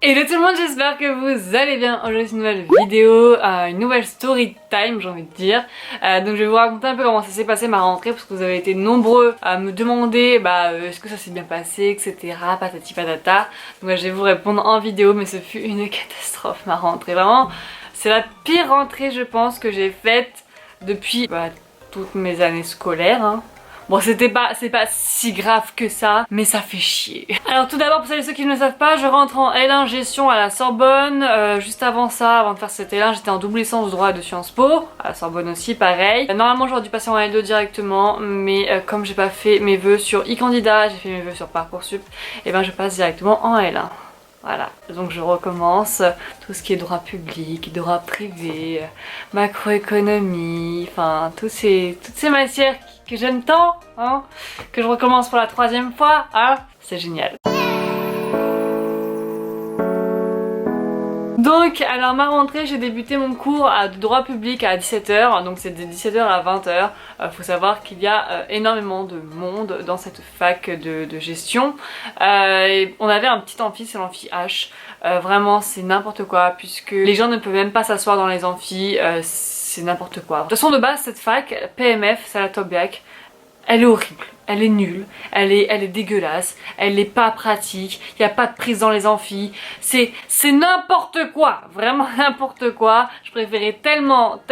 Hello tout le monde, j'espère que vous allez bien. Aujourd'hui c'est une nouvelle vidéo, une nouvelle story time j'ai envie de dire. Donc je vais vous raconter un peu comment ça s'est passé ma rentrée parce que vous avez été nombreux à me demander est-ce que ça s'est bien passé, etc. Patati patata. Donc je vais vous répondre en vidéo, mais ce fut une catastrophe ma rentrée. Vraiment, c'est la pire rentrée je pense que j'ai faite depuis toutes mes années scolaires. Bon, c'est pas si grave que ça, mais ça fait chier. Alors tout d'abord, pour celles et ceux qui ne le savent pas, je rentre en L1 gestion à la Sorbonne. Juste avant ça, avant de faire cette L1, j'étais en double licence de droit de Sciences Po, à la Sorbonne aussi, pareil. Normalement, j'aurais dû passer en L2 directement, mais comme j'ai pas fait mes vœux sur e-candidat, j'ai fait mes vœux sur Parcoursup, et ben je passe directement en L1. Voilà, donc je recommence tout ce qui est droit public, droit privé, macroéconomie, enfin toutes ces matières que j'aime tant, hein, que je recommence pour la 3e fois, hein, c'est génial. Donc, alors ma rentrée, j'ai débuté mon cours de droit public à 17h, donc c'est de 17h à 20h. Faut savoir qu'il y a énormément de monde dans cette fac de gestion. Et on avait un petit amphi, c'est l'amphi H. Vraiment, c'est n'importe quoi, puisque les gens ne peuvent même pas s'asseoir dans les amphis, c'est n'importe quoi. De toute façon, de base, cette fac, PMF, Salah Tobbiak, elle est horrible. Elle est nulle, elle est dégueulasse, elle est pas pratique, il n'y a pas de prise dans les amphis, c'est n'importe quoi, vraiment n'importe quoi. Je préférais tellement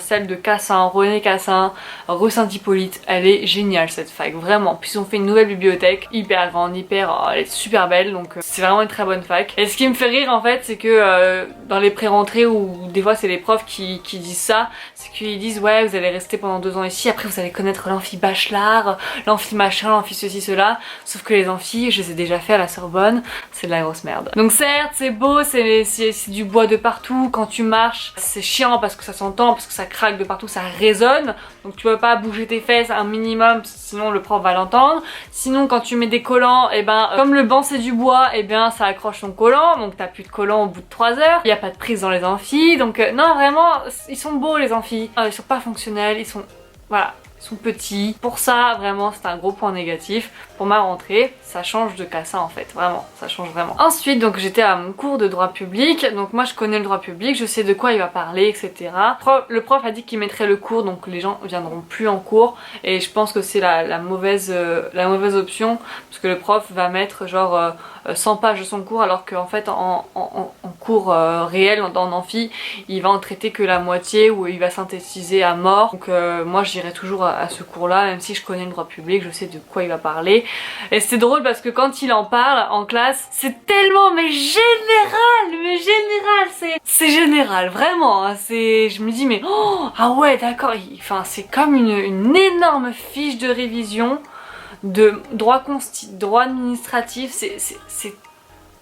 celle de Cassin, René Cassin, rue Saint-Hippolyte. Elle est géniale cette fac, vraiment. Puis ils ont fait une nouvelle bibliothèque, hyper grande, elle est super belle, donc c'est vraiment une très bonne fac. Et ce qui me fait rire en fait, c'est que dans les pré-rentrées, ou des fois c'est les profs qui disent ça, c'est qu'ils disent ouais vous allez rester pendant 2 ans ici, après vous allez connaître l'amphi bachelor, l'amphi machin, l'amphi ceci cela, sauf que les amphis je les ai déjà fait à la Sorbonne, c'est de la grosse merde. Donc certes c'est beau, c'est du bois de partout, quand tu marches c'est chiant parce que ça s'entend, parce que ça craque de partout, ça résonne, donc tu peux pas bouger tes fesses un minimum sinon le prof va l'entendre. Sinon quand tu mets des collants, et ben comme le banc c'est du bois, et bien ça accroche ton collant, donc t'as plus de collant au bout de 3 heures, il n'y a pas de prise dans les amphis, donc non vraiment ils sont beaux les amphis, ils sont pas fonctionnels, ils sont voilà, ils sont petits. Pour ça, vraiment, c'est un gros point négatif. Pour ma rentrée, ça change de Cassin en fait, vraiment, ça change vraiment. Ensuite, donc j'étais à mon cours de droit public, donc moi je connais le droit public, je sais de quoi il va parler, etc. Le prof a dit qu'il mettrait le cours, donc les gens viendront plus en cours, et je pense que c'est la mauvaise option, parce que le prof va mettre genre 100 pages de son cours, alors qu'en fait en cours réel, en amphi, il va en traiter que la moitié, ou il va synthétiser à mort. Donc moi j'irai toujours à ce cours là, même si je connais le droit public, je sais de quoi il va parler. Et c'est drôle parce que quand il en parle en classe, c'est tellement mais général, c'est général, vraiment, hein, je me dis mais ah ouais d'accord, enfin c'est comme une énorme fiche de révision de droit administratif, c'est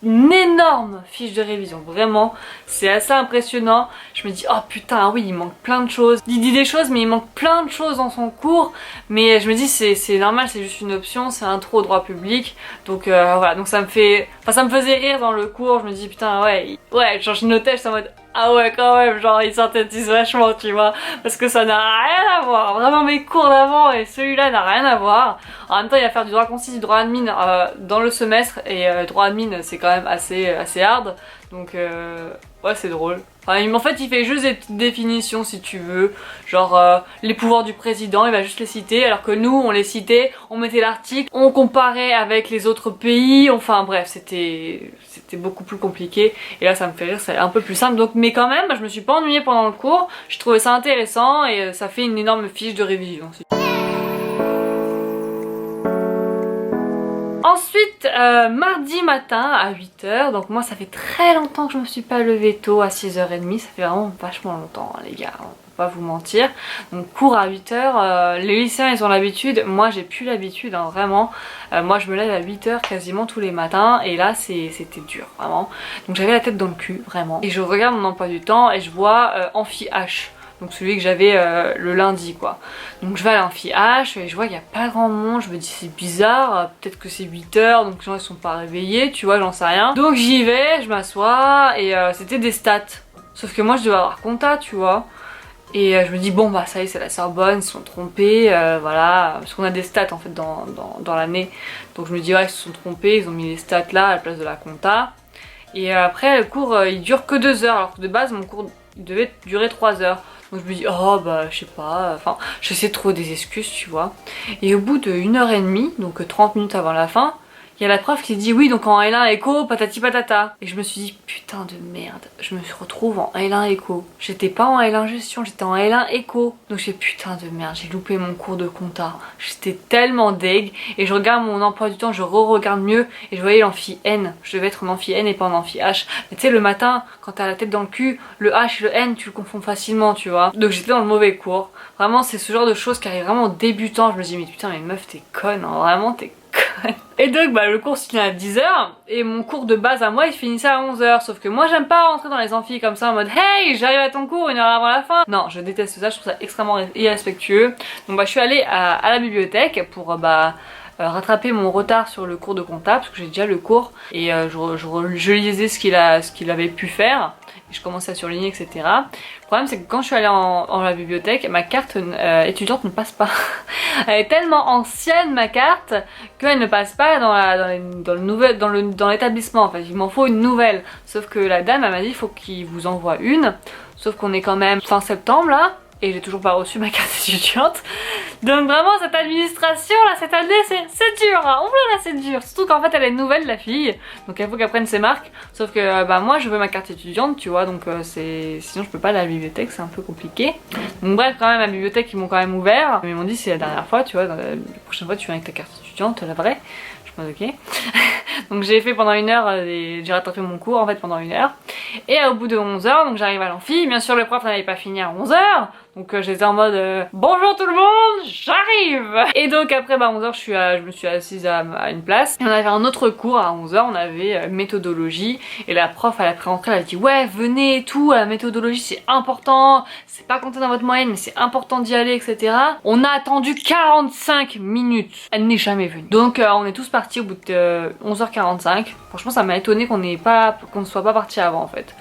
une énorme fiche de révision, vraiment, c'est assez impressionnant. Je me dis oh putain oui il manque plein de choses, il dit des choses mais il manque plein de choses dans son cours, mais je me dis c'est normal, c'est juste une option, c'est intro au droit public, donc voilà, donc ça me faisait rire dans le cours. Je me dis putain ouais genre je notais, je suis en mode ah ouais quand même, genre il synthétise vachement tu vois, parce que ça n'a rien à voir, vraiment mes cours d'avant et celui-là n'a rien à voir. En même temps il va faire du droit concis, du droit admin dans le semestre, et droit admin c'est quand même assez hard, donc ouais c'est drôle. Enfin, en fait il fait juste des petites définitions si tu veux, genre les pouvoirs du président il va juste les citer, alors que nous on les citait, on mettait l'article, on comparait avec les autres pays, enfin bref c'était beaucoup plus compliqué, et là ça me fait rire, c'est un peu plus simple, donc mais quand même je me suis pas ennuyée pendant le cours, je trouvais ça intéressant, et ça fait une énorme fiche de révision. Ensuite, mardi matin à 8h, donc moi ça fait très longtemps que je me suis pas levée tôt à 6h30, ça fait vraiment vachement longtemps hein, les gars, on peut pas vous mentir. Donc cours à 8h, les lycéens ils ont l'habitude, moi j'ai plus l'habitude hein, vraiment. Moi je me lève à 8h quasiment tous les matins, et là c'était dur vraiment. Donc j'avais la tête dans le cul vraiment, et je regarde mon emploi du temps et je vois amphi H. Donc celui que j'avais le lundi quoi. Donc je vais à l'amphi H et je vois qu'il n'y a pas grand monde, je me dis c'est bizarre, peut-être que c'est 8h, donc les gens ils sont pas réveillés, tu vois, j'en sais rien. Donc j'y vais, je m'assois, et c'était des stats. Sauf que moi je devais avoir compta, tu vois. Et je me dis bon bah ça y est, c'est la Sorbonne, ils se sont trompés, voilà, parce qu'on a des stats en fait dans l'année. Donc je me dis ouais, ils se sont trompés, ils ont mis les stats là à la place de la compta. Et après le cours il dure que 2 heures, alors que de base mon cours il devait durer 3 heures. Donc je me dis oh bah je sais pas, enfin j'essaie de trouver des excuses tu vois. Et au bout de 1h30, donc 30 minutes avant la fin, il y a la prof qui dit oui donc en L1 éco patati patata. Et je me suis dit putain de merde, je me retrouve en L1 éco. J'étais pas en L1 gestion, j'étais en L1 éco. Donc j'ai putain de merde, j'ai loupé mon cours de compta. J'étais tellement deg. Et je regarde mon emploi du temps, je re-regarde mieux et je voyais l'amphi N. Je devais être en amphi N et pas en amphi H. Mais tu sais le matin quand t'as la tête dans le cul, le H et le N tu le confonds facilement tu vois. Donc j'étais dans le mauvais cours. Vraiment c'est ce genre de choses qui arrivent vraiment aux débutants. Je me dis mais putain mais meuf t'es conne hein, vraiment t'es conne. Et donc bah le cours se finit à 10h et mon cours de base à moi il finissait à 11h. Sauf que moi j'aime pas rentrer dans les amphis comme ça en mode hey j'arrive à ton cours 1 heure avant la fin. Non je déteste ça, je trouve ça extrêmement irrespectueux. Donc bah je suis allée à la bibliothèque pour rattraper mon retard sur le cours de compta parce que j'ai déjà le cours et je lisais ce qu'il avait pu faire et je commençais à surligner etc. Le problème c'est que quand je suis allée en la bibliothèque ma carte étudiante ne passe pas. Elle est tellement ancienne ma carte qu'elle ne passe pas dans l'établissement en fait, il m'en faut une nouvelle. Sauf que la dame elle m'a dit il faut qu'il vous envoie une, sauf qu'on est quand même fin septembre là et j'ai toujours pas reçu ma carte étudiante. Donc vraiment cette administration là cette année c'est dur hein. Oula là c'est dur. Surtout qu'en fait elle est nouvelle la fille. Donc il faut qu'elle prenne ses marques. Sauf que bah moi je veux ma carte étudiante tu vois. Donc sinon je peux pas aller à la bibliothèque, c'est un peu compliqué. Donc bref quand même la bibliothèque ils m'ont quand même ouvert. Mais ils m'ont dit c'est la dernière fois tu vois. La prochaine fois tu viens avec ta carte étudiante la vraie. Je me dis ok. Donc j'ai fait pendant 1 heure, j'ai rattrapé mon cours en fait pendant 1 heure. Et au bout de 11h, donc j'arrive à l'amphi. Bien sûr le prof n'avait pas fini à 11h. Donc j'étais en mode bonjour tout le monde, j'arrive. Et donc après bah 11h je me suis assise à une place. Et on avait un autre cours à 11h, on avait méthodologie. Et la prof à la pré-rentrée elle a dit ouais venez et tout, la méthodologie c'est important. C'est pas compté dans votre moyenne mais c'est important d'y aller etc. On a attendu 45 minutes. Elle n'est jamais venue. Donc on est tous partis au bout de 11h45. Franchement ça m'a étonné qu'on ne soit pas parti avant en fait.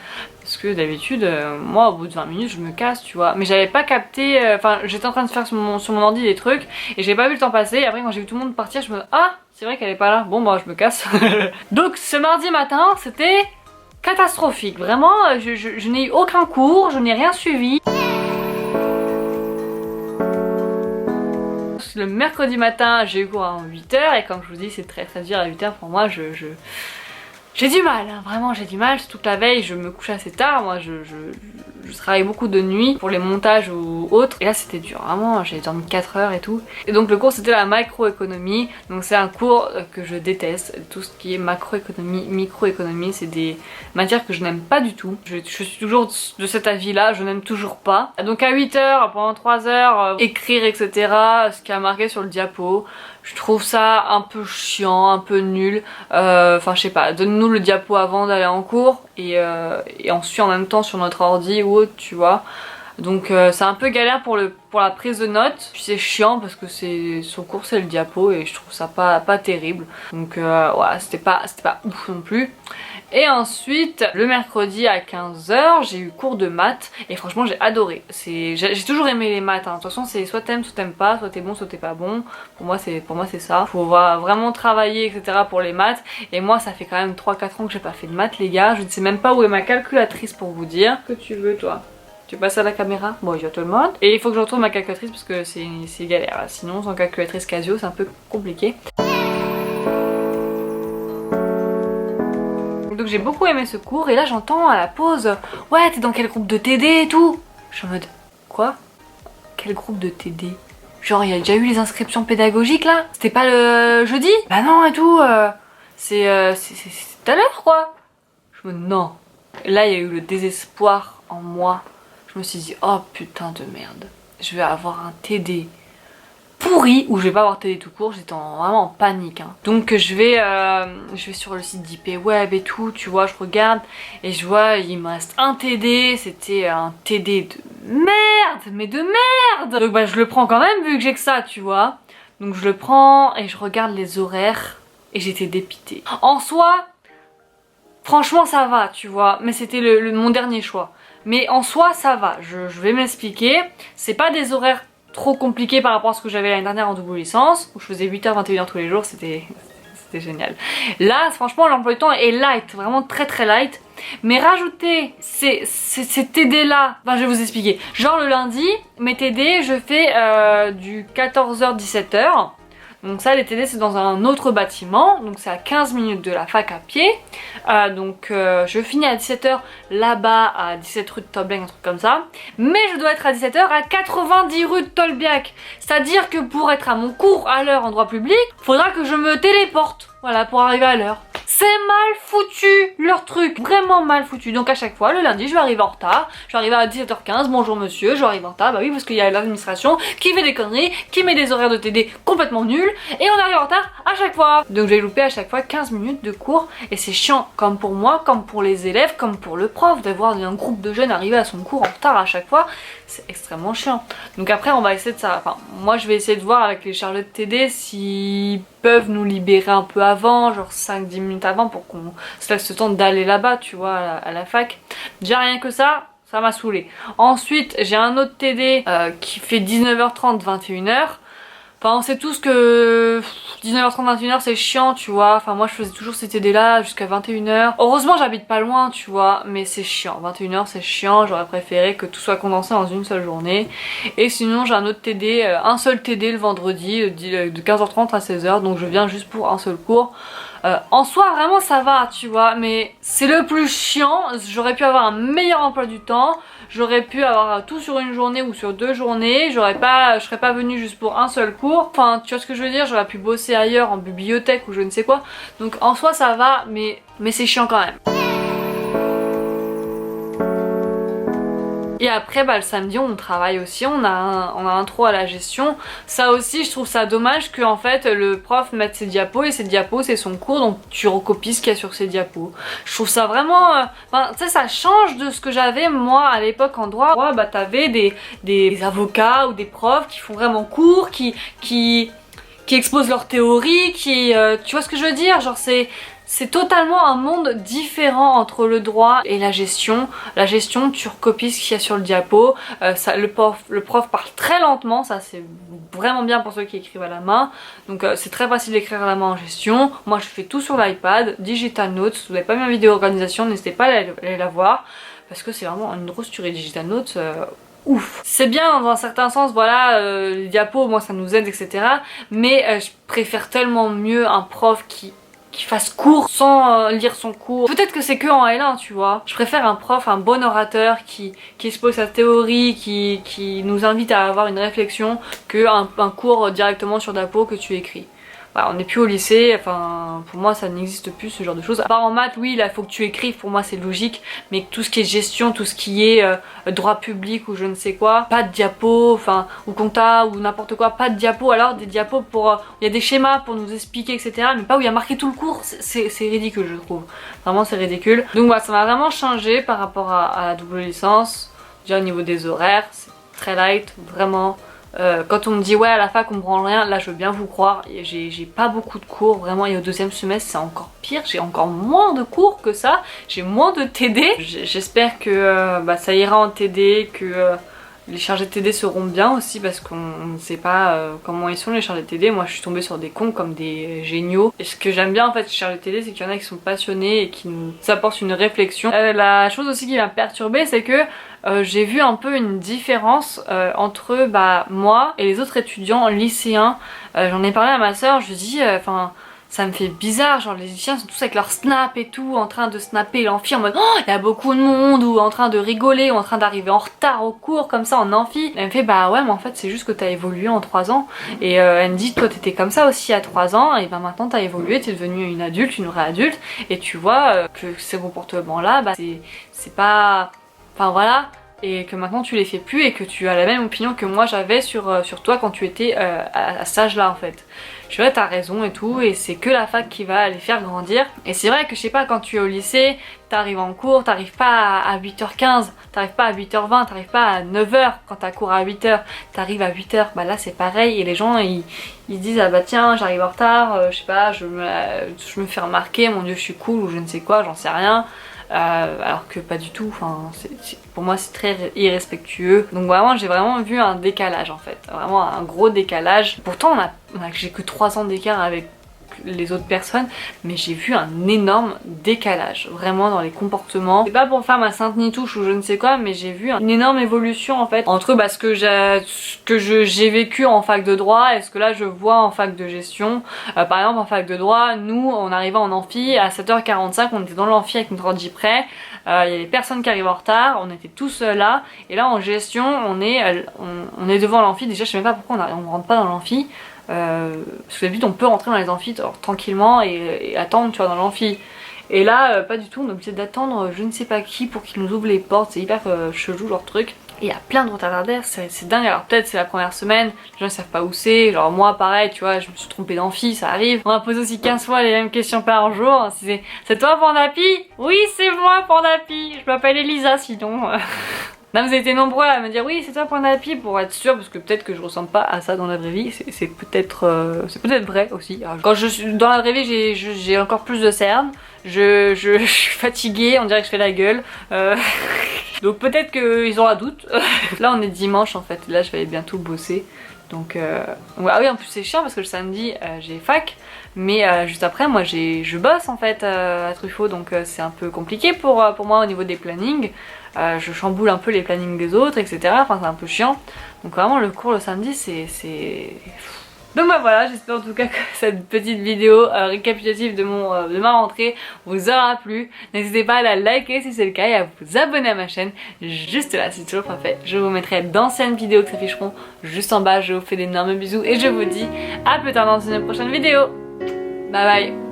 Parce que d'habitude, moi au bout de 20 minutes je me casse tu vois. Mais j'avais pas capté, enfin j'étais en train de faire sur mon ordi des trucs et j'ai pas vu le temps passer. Et après quand j'ai vu tout le monde partir je me dis ah c'est vrai qu'elle est pas là, bon bah je me casse. Donc ce mardi matin c'était catastrophique. Vraiment je n'ai eu aucun cours, je n'ai rien suivi. Le mercredi matin j'ai eu cours à 8h et comme je vous dis c'est très dur à 8h pour moi. J'ai du mal, hein, vraiment j'ai du mal, surtout que la veille je me couche assez tard, moi je travaille beaucoup de nuit pour les montages ou autres. Et là c'était dur, vraiment j'ai dormi 4 heures et tout. Et donc le cours c'était la macroéconomie, donc c'est un cours que je déteste. Tout ce qui est macroéconomie, microéconomie, c'est des matières que je n'aime pas du tout. Je suis toujours de cet avis là, je n'aime toujours pas. Donc à 8 heures, pendant 3 heures, écrire etc, ce qui a marqué sur le diapo. Je trouve ça un peu chiant, un peu nul. Enfin je sais pas, donne-nous le diapo avant d'aller en cours et on suit en même temps sur notre ordi ou autre tu vois. Donc c'est un peu galère pour la prise de notes. Puis c'est chiant parce que son cours c'est le diapo et je trouve ça pas terrible. Donc ouais c'était pas ouf non plus. Et ensuite, le mercredi à 15h, j'ai eu cours de maths et franchement j'ai adoré. J'ai toujours aimé les maths, hein. De toute façon c'est soit t'aimes, soit t'aimes pas, soit t'es bon, soit t'es pas bon. Pour moi c'est ça. Faut vraiment travailler etc pour les maths. Et moi ça fait quand même 3-4 ans que j'ai pas fait de maths les gars. Je ne sais même pas où est ma calculatrice pour vous dire. Que tu veux toi? Tu passes à la caméra? Bon, il y a tout le monde. Et il faut que je retrouve ma calculatrice parce que c'est galère. Sinon sans calculatrice Casio c'est un peu compliqué. Donc j'ai beaucoup aimé ce cours et là j'entends à la pause ouais t'es dans quel groupe de TD et tout. Je suis en mode quoi? Quel groupe de TD? Genre il y a déjà eu les inscriptions pédagogiques là? C'était pas le jeudi? Bah non et tout, c'est tout à l'heure quoi. Je me dis non. Et là il y a eu le désespoir en moi. Je me suis dit oh putain de merde, je vais avoir un TD pourri ou je vais pas avoir TD tout court. J'étais vraiment en panique hein. Donc je vais sur le site d'IP Web et tout tu vois, je regarde et je vois il me reste un TD. C'était un TD de merde, mais de merde. Donc bah je le prends quand même vu que j'ai que ça tu vois. Donc je le prends et je regarde les horaires et j'étais dépitée. En soi franchement ça va tu vois, mais c'était mon dernier choix. Mais en soi ça va, je vais m'expliquer. C'est pas des horaires trop compliqués par rapport à ce que j'avais l'année dernière en double licence, où je faisais 8h, 21h tous les jours, c'était génial. Là franchement l'emploi du temps est light, vraiment très light. Mais rajouter ces TD là, enfin je vais vous expliquer. Genre le lundi, mes TD je fais du 14h-17h. Donc ça les TD c'est dans un autre bâtiment, donc c'est à 15 minutes de la fac à pied. Je finis à 17h là-bas à 17 rue de Tolbiac, un truc comme ça. Mais je dois être à 17h à 90 rue de Tolbiac. C'est-à-dire que pour être à mon cours à l'heure en droit public, faudra que je me téléporte, voilà, pour arriver à l'heure. C'est mal foutu leur truc, vraiment mal foutu. Donc à chaque fois, le lundi, je vais arriver en retard. Je vais arriver à 17h15, bonjour monsieur, je vais arriver en retard. Bah oui, parce qu'il y a l'administration qui fait des conneries, qui met des horaires de TD complètement nuls. Et on arrive en retard à chaque fois. Donc j'ai loupé à chaque fois 15 minutes de cours. Et c'est chiant, comme pour moi, comme pour les élèves, comme pour le prof, d'avoir un groupe de jeunes arriver à son cours en retard à chaque fois. C'est extrêmement chiant. Donc après, on va essayer de ça. Enfin, moi je vais essayer de voir avec les chargés de TD s'ils peuvent nous libérer un peu avant, genre 5-10 minutes avant, pour qu'on se laisse le temps d'aller là-bas, tu vois, à la fac. Déjà rien que ça m'a saoulé. Ensuite, j'ai un autre TD qui fait 19h30, 21h. Enfin, on sait tous que 19h30, 21h c'est chiant, tu vois. Enfin, moi je faisais toujours ces TD là jusqu'à 21h. Heureusement, j'habite pas loin, tu vois, mais c'est chiant. 21h c'est chiant, j'aurais préféré que tout soit condensé dans une seule journée. Et sinon, j'ai un autre TD, un seul TD le vendredi, de 15h30 à 16h, donc je viens juste pour un seul cours. En soi vraiment ça va, tu vois, mais c'est le plus chiant. J'aurais pu avoir un meilleur emploi du temps, j'aurais pu avoir tout sur une journée ou sur 2 journées, je serais pas venue juste pour un seul cours. Enfin, tu vois ce que je veux dire, j'aurais pu bosser ailleurs en bibliothèque ou je ne sais quoi. Donc en soi ça va, mais c'est chiant quand même. Et après bah, le samedi on travaille aussi, on a un trou à la gestion. Ça aussi je trouve ça dommage que en fait le prof mette ses diapos, et ses diapos c'est son cours, donc tu recopies ce qu'il y a sur ses diapos. Je trouve ça vraiment... Enfin tu sais, ça change de ce que j'avais moi à l'époque en droit. Bah t'avais des avocats ou des profs qui font vraiment cours, qui exposent leur théorie, tu vois ce que je veux dire, genre c'est totalement un monde différent entre le droit et la gestion. La gestion, tu recopies ce qu'il y a sur le diapo. Le prof parle très lentement, ça c'est vraiment bien pour ceux qui écrivent à la main. Donc c'est très facile d'écrire à la main en gestion. Moi je fais tout sur l'iPad, Digital Notes. Si vous n'avez pas mis ma vidéo organisation, n'hésitez pas à aller la voir. Parce que c'est vraiment une grosse tuerie Digital Notes. Ouf. C'est bien dans un certain sens, voilà, les diapos, moi ça nous aide, etc. Mais je préfère tellement mieux un prof qui fasse cours sans lire son cours. Peut-être que c'est que en L1, tu vois. Je préfère un prof, un bon orateur qui expose sa théorie, qui nous invite à avoir une réflexion, que un cours directement sur diapo que tu écris. Voilà, on n'est plus au lycée, enfin pour moi ça n'existe plus ce genre de choses. À part en maths, oui, là il faut que tu écrives, pour moi c'est logique, mais tout ce qui est gestion, tout ce qui est droit public ou je ne sais quoi, pas de diapo, enfin ou compta ou n'importe quoi, pas de diapo. Alors des diapos pour... il y a des schémas pour nous expliquer, etc. Mais pas où il y a marqué tout le cours, c'est ridicule je trouve. Vraiment c'est ridicule. Donc voilà, ça m'a vraiment changé par rapport à la double licence. Déjà au niveau des horaires, c'est très light, vraiment. Quand on me dit ouais à la fac on me prend rien, là je veux bien vous croire, j'ai pas beaucoup de cours vraiment, et au deuxième semestre c'est encore pire, j'ai encore moins de cours que ça, j'ai moins de TD. J'espère que ça ira en TD, que les chargés de TD seront bien aussi, parce qu'on ne sait pas comment ils sont les chargés de TD. Moi je suis tombée sur des cons comme des géniaux, et ce que j'aime bien en fait les chargés de TD, c'est qu'il y en a qui sont passionnés et qui nous apportent une réflexion. La chose aussi qui m'a perturbée, c'est que j'ai vu un peu une différence entre moi et les autres étudiants lycéens. J'en ai parlé à ma soeur, je lui dis enfin ça me fait bizarre, genre les lycéens sont tous avec leur snap et tout, en train de snapper l'amphi en mode oh il y a beaucoup de monde, ou en train de rigoler, ou en train d'arriver en retard au cours comme ça en amphi. Elle me fait bah ouais mais en fait c'est juste que t'as évolué en 3 ans, et elle me dit toi t'étais comme ça aussi à 3 ans, et maintenant t'as évolué, t'es devenue une adulte, une vraie adulte, et tu vois que ces comportements là c'est pas... Enfin voilà, et que maintenant tu les fais plus, et que tu as la même opinion que moi j'avais sur toi quand tu étais à cet âge là en fait. Je suis ouais t'as raison et tout, et c'est que la fac qui va les faire grandir. Et c'est vrai que je sais pas, quand tu es au lycée, t'arrives en cours, t'arrives pas à 8h15, t'arrives pas à 8h20, t'arrives pas à 9h quand t'as cours à 8h, t'arrives à 8h, bah là c'est pareil, et les gens ils disent ah bah tiens j'arrive en retard, je sais pas, je me fais remarquer, mon dieu je suis cool ou je ne sais quoi, j'en sais rien. alors que pas du tout, enfin, pour moi c'est très irrespectueux. Donc vraiment j'ai vraiment vu un décalage en fait, vraiment un gros décalage. Pourtant j'ai que 3 ans d'écart avec les autres personnes, mais j'ai vu un énorme décalage vraiment dans les comportements. C'est pas pour faire ma sainte nitouche ou je ne sais quoi, mais j'ai vu une énorme évolution en fait entre ce que j'ai vécu en fac de droit et ce que là je vois en fac de gestion. Par exemple en fac de droit, nous on arrivait en amphi à 7h45, on était dans l'amphi avec notre ordi prêt, il y avait personne qui arrive en retard, on était tous là, et là en gestion on est devant l'amphi. Déjà je sais même pas pourquoi on rentre pas dans l'amphi. Parce que d'habitude on peut rentrer dans les amphis tranquillement et attendre tu vois dans l'amphi, et là pas du tout, on est obligé d'attendre je ne sais pas qui pour qu'ils nous ouvre les portes. C'est hyper chelou leur truc, et il y a plein de retardataires, c'est dingue. Alors peut-être c'est la première semaine, les gens ils savent pas où c'est, genre moi pareil tu vois, je me suis trompée d'amphi, ça arrive. On m'a posé aussi 15 fois les mêmes questions par jour. C'est toi Pandapi? Oui c'est moi Pandapi, je m'appelle Elisa sinon. Là vous avez été nombreux à me dire oui c'est toi Pandapi, pour être sûr, parce que peut-être que je ressemble pas à ça dans la vraie vie, c'est peut-être vrai aussi. Alors, quand je suis dans la vraie vie j'ai encore plus de cernes, je suis fatiguée, on dirait que je fais la gueule, donc peut-être qu'ils ont un doute. Là on est dimanche en fait, là je vais aller bientôt bosser. Donc ah oui en plus c'est chiant parce que le samedi j'ai fac, mais juste après moi je bosse en fait à Truffaut, donc c'est un peu compliqué pour moi au niveau des plannings. Je chamboule un peu les plannings des autres etc, enfin c'est un peu chiant. Donc vraiment le cours le samedi c'est... Donc bah voilà, j'espère en tout cas que cette petite vidéo récapitulative de ma rentrée vous aura plu. N'hésitez pas à la liker si c'est le cas et à vous abonner à ma chaîne juste là si c'est toujours pas fait. Je vous mettrai d'anciennes vidéos qui s'afficheront juste en bas. Je vous fais d'énormes bisous et je vous dis à plus tard dans une prochaine vidéo. Bye bye.